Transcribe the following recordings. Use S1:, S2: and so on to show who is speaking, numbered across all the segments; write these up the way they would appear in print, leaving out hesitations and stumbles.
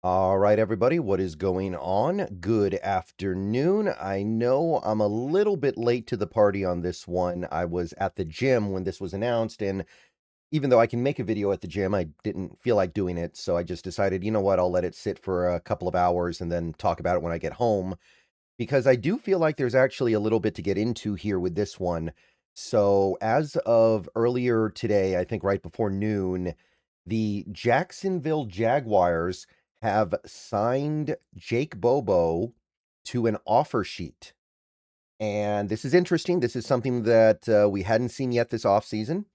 S1: All right, everybody, what is going on? Good afternoon. I know I'm a little bit late to the party on this one. I was at the gym when this was announced, and even though I can make a video at the gym, I didn't feel like doing it, so I just decided, you know what, I'll let it sit for a couple of hours and then talk about it when I get home, because I do feel like there's actually a little bit to get into here with this one. So, as of earlier today, I think right before noon, the Jacksonville Jaguars have signed Jake Bobo to an offer sheet. And this is interesting. This is something that we hadn't seen yet this offseason,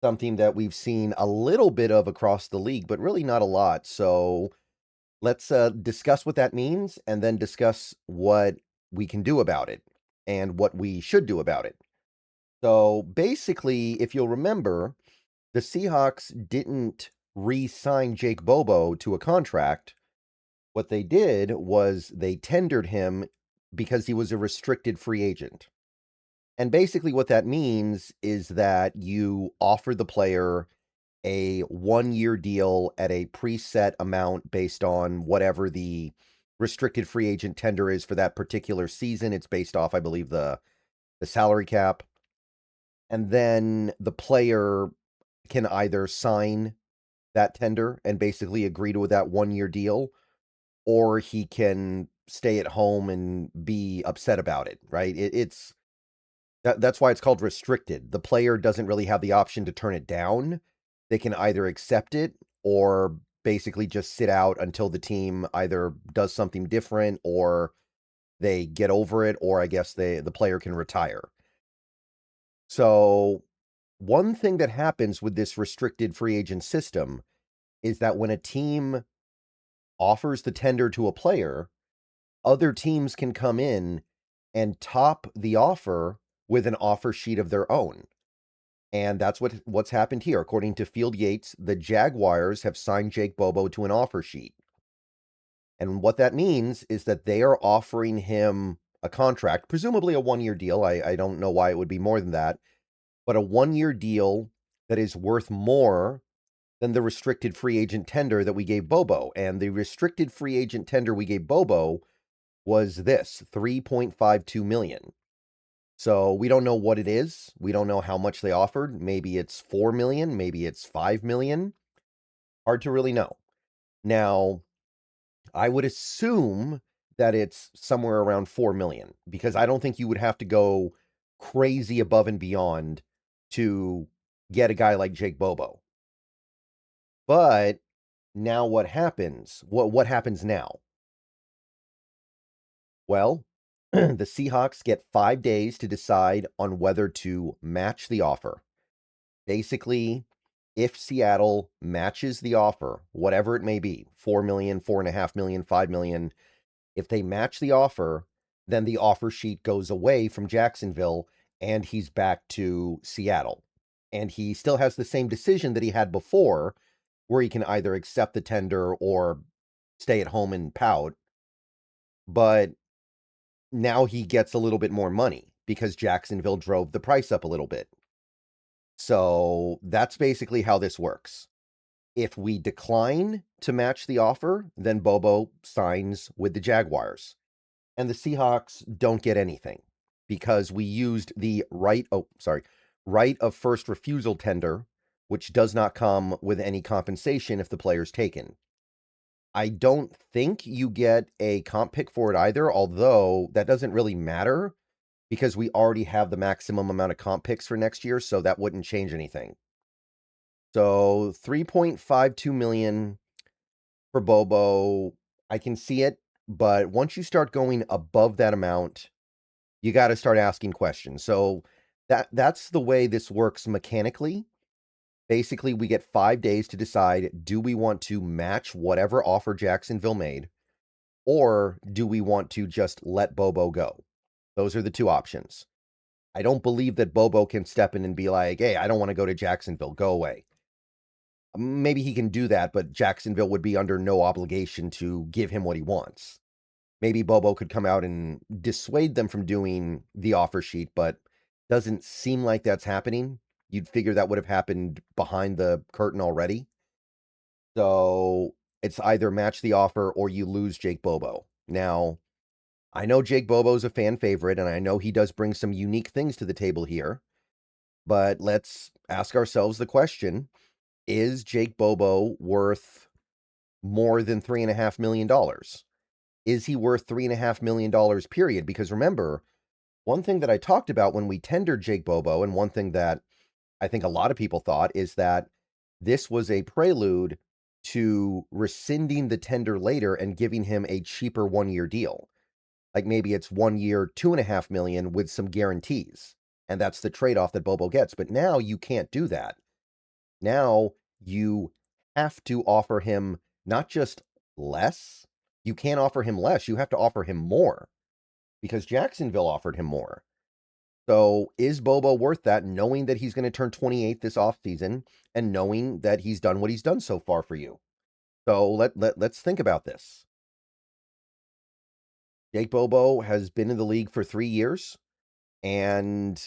S1: something that we've seen a little bit of across the league, but really not a lot. So let's discuss what that means and then discuss what we can do about it and what we should do about it. So basically, if you'll remember, the Seahawks didn't re-sign Jake Bobo to a contract. What they did was they tendered him because he was a restricted free agent. And basically what that means is that you offer the player a 1-year deal at a preset amount based on whatever the restricted free agent tender is for that particular season. It's based off, I believe, the salary cap. And then the player can either sign that tender and basically agree to that 1-year deal, or he can stay at home and be upset about it, right? That's why it's called restricted. The player doesn't really have the option to turn it down. They can either accept it or basically just sit out until the team either does something different or they get over it, or I guess the player can retire. So, one thing that happens with this restricted free agent system is that when a team offers the tender to a player, other teams can come in and top the offer with an offer sheet of their own. And that's what's happened here. According to Field Yates, the Jaguars have signed Jake Bobo to an offer sheet. And what that means is that they are offering him a contract, presumably a 1-year deal. I don't know why it would be more than that, but a 1-year deal that is worth more than the restricted free agent tender that we gave Bobo. And the restricted free agent tender we gave Bobo was this 3.52 million. So we don't know what it is. We don't know how much they offered. Maybe it's 4 million, maybe it's 5 million. Hard to really know. Now, I would assume that it's somewhere around 4 million because I don't think you would have to go crazy above and beyond to get a guy like Jake Bobo. But now what happens? What happens now? Well, the Seahawks get 5 days to decide on whether to match the offer. Basically, if Seattle matches the offer, whatever it may be, 4 million, 4.5 million, 5 million, if they match the offer, then the offer sheet goes away from Jacksonville and he's back to Seattle. And he still has the same decision that he had before, where he can either accept the tender or stay at home and pout. But now he gets a little bit more money because Jacksonville drove the price up a little bit. So that's basically how this works. If we decline to match the offer, then Bobo signs with the Jaguars. And the Seahawks don't get anything because we used the right of first refusal tender, which does not come with any compensation if the player's taken. I don't think you get a comp pick for it either, although that doesn't really matter because we already have the maximum amount of comp picks for next year, so that wouldn't change anything. So 3.52 million for Bobo, I can see it, but once you start going above that amount, you got to start asking questions. So that's the way this works mechanically. Basically, we get 5 days to decide, do we want to match whatever offer Jacksonville made, or do we want to just let Bobo go? Those are the two options. I don't believe that Bobo can step in and be like, hey, I don't want to go to Jacksonville, go away. Maybe he can do that, but Jacksonville would be under no obligation to give him what he wants. Maybe Bobo could come out and dissuade them from doing the offer sheet, but doesn't seem like that's happening. You'd figure that would have happened behind the curtain already. So It's either match the offer or you lose Jake Bobo. Now, I know Jake Bobo's a fan favorite, and I know he does bring some unique things to the table here, but let's ask ourselves the question, is Jake Bobo worth more than $3.5 million? Is he worth $3.5 million, period? Because remember, one thing that I talked about when we tendered Jake Bobo, and one thing that I think a lot of people thought, is that this was a prelude to rescinding the tender later and giving him a cheaper 1-year deal. Like maybe it's 1 year, $2.5 million with some guarantees. And that's the trade-off that Bobo gets. But now you can't do that. Now you have to offer him not just less, you can't offer him less, you have to offer him more because Jacksonville offered him more. So is Bobo worth that, knowing that he's going to turn 28 this offseason and knowing that he's done what he's done so far for you? So let's think about this. Jake Bobo has been in the league for 3 years, and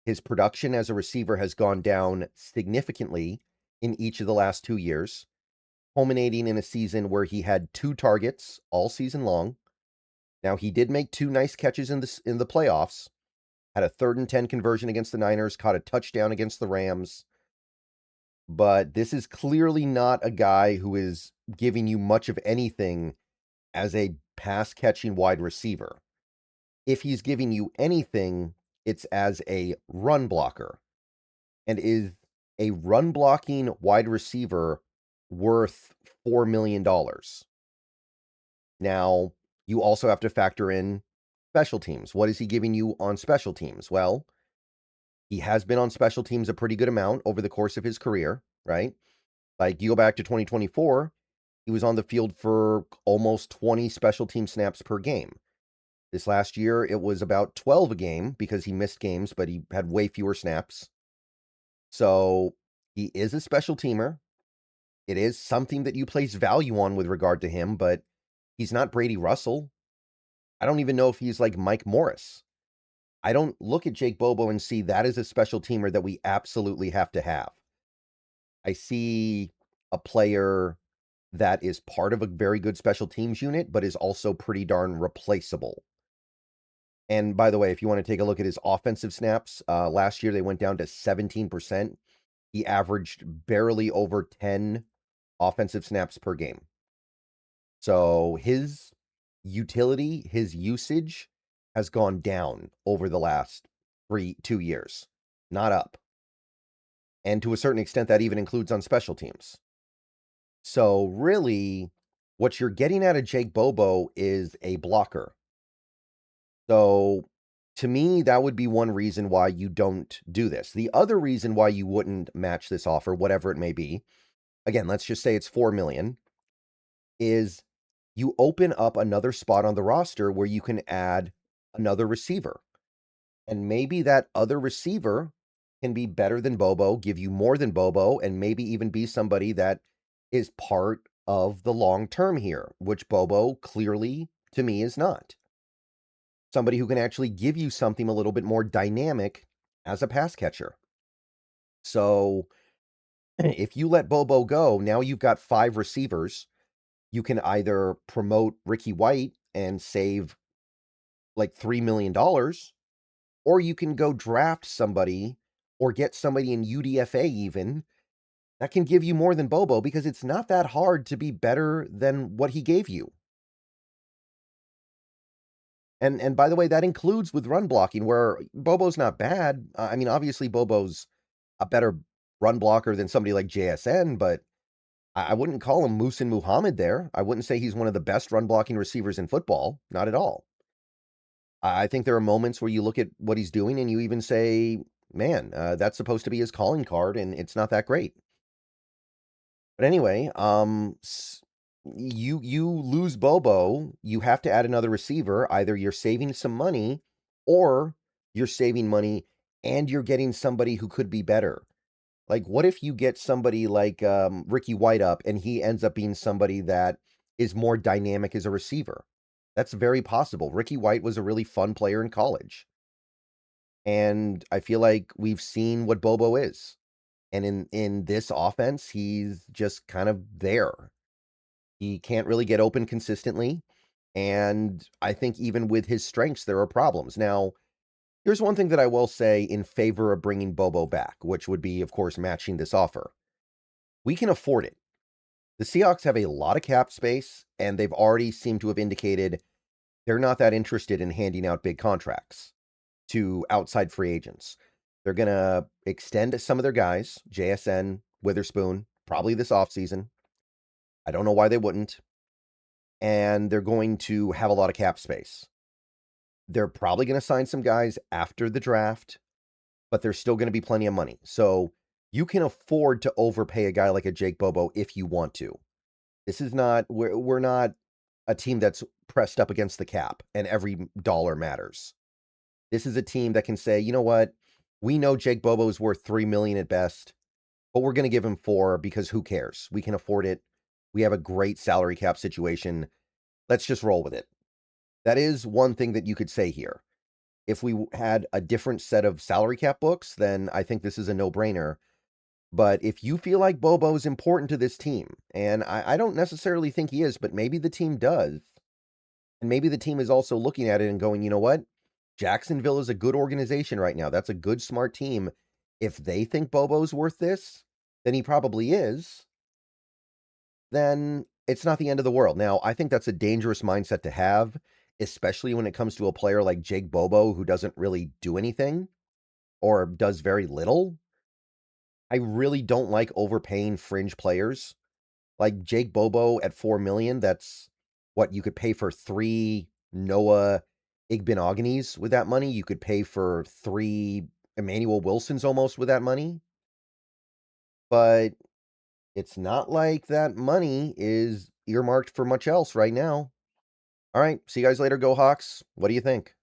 S1: his production as a receiver has gone down significantly in each of the last 2 years, culminating in a season where he had 2 targets all season long. Now, he did make 2 nice catches in the playoffs, had a 3rd and 10 conversion against the Niners, caught a touchdown against the Rams. But this is clearly not a guy who is giving you much of anything as a pass-catching wide receiver. If he's giving you anything, it's as a run blocker. And is a run-blocking wide receiver worth $4 million? Now, you also have to factor in special teams. What is he giving you on special teams? Well, he has been on special teams a pretty good amount over the course of his career, right? Like, you go back to 2024, he was on the field for almost 20 special team snaps per game. This last year, it was about 12 a game because he missed games, but he had way fewer snaps. So he is a special teamer. It is something that you place value on with regard to him, but he's not Brady Russell. I don't even know if he's like Mike Morris. I don't look at Jake Bobo and see that as a special teamer that we absolutely have to have. I see a player that is part of a very good special teams unit, but is also pretty darn replaceable. And by the way, if you want to take a look at his offensive snaps, last year they went down to 17%. He averaged barely over 10 offensive snaps per game. So his utility, his usage has gone down over the last 2 years, not up. And to a certain extent, that even includes on special teams. So really, what you're getting out of Jake Bobo is a blocker. So to me, that would be one reason why you don't do this. The other reason why you wouldn't match this offer, whatever it may be, again, let's just say it's $4 million, is you open up another spot on the roster where you can add another receiver. And maybe that other receiver can be better than Bobo, give you more than Bobo, and maybe even be somebody that is part of the long term here, which Bobo clearly, to me, is not. Somebody who can actually give you something a little bit more dynamic as a pass catcher. So if you let Bobo go, now you've got 5 receivers. You can either promote Ricky White and save like $3 million, or you can go draft somebody or get somebody in UDFA even that can give you more than Bobo, because it's not that hard to be better than what he gave you. And by the way, that includes with run blocking, where Bobo's not bad. I mean, obviously Bobo's a better run blocker than somebody like JSN, but I wouldn't call him Muhsin Muhammad there. I wouldn't say he's one of the best run blocking receivers in football. Not at all. I think there are moments where you look at what he's doing and you even say, man, that's supposed to be his calling card, and it's not that great. But anyway, you lose Bobo, you have to add another receiver. Either you're saving some money, or you're saving money and you're getting somebody who could be better. Like, what if you get somebody like Ricky White up and he ends up being somebody that is more dynamic as a receiver? That's very possible. Ricky White was a really fun player in college. And I feel like we've seen what Bobo is. And in this offense, he's just kind of there. He can't really get open consistently, and I think even with his strengths, there are problems. Now, here's one thing that I will say in favor of bringing Bobo back, which would be, of course, matching this offer. We can afford it. The Seahawks have a lot of cap space, and they've already seemed to have indicated they're not that interested in handing out big contracts to outside free agents. They're going to extend some of their guys, JSN, Witherspoon, probably this offseason. I don't know why they wouldn't. And they're going to have a lot of cap space. They're probably going to sign some guys after the draft, but there's still going to be plenty of money. So you can afford to overpay a guy like a Jake Bobo if you want to. This is not, we're not a team that's pressed up against the cap and every dollar matters. This is a team that can say, you know what? We know Jake Bobo is worth $3 million at best, but we're going to give him 4 because who cares? We can afford it. We have a great salary cap situation. Let's just roll with it. That is one thing that you could say here. If we had a different set of salary cap books, then I think this is a no-brainer. But if you feel like Bobo is important to this team, and I don't necessarily think he is, but maybe the team does, and maybe the team is also looking at it and going, you know what? Jacksonville is a good organization right now. That's a good, smart team. If they think Bobo's worth this, then he probably is. Then it's not the end of the world. Now, I think that's a dangerous mindset to have, especially when it comes to a player like Jake Bobo, who doesn't really do anything or does very little. I really don't like overpaying fringe players. Like Jake Bobo at $4 million, that's what you could pay for 3 Noah Igbinoghenes with that money. You could pay for 3 Emmanuel Wilsons almost with that money. But it's not like that money is earmarked for much else right now. All right, see you guys later, Go Hawks. What do you think?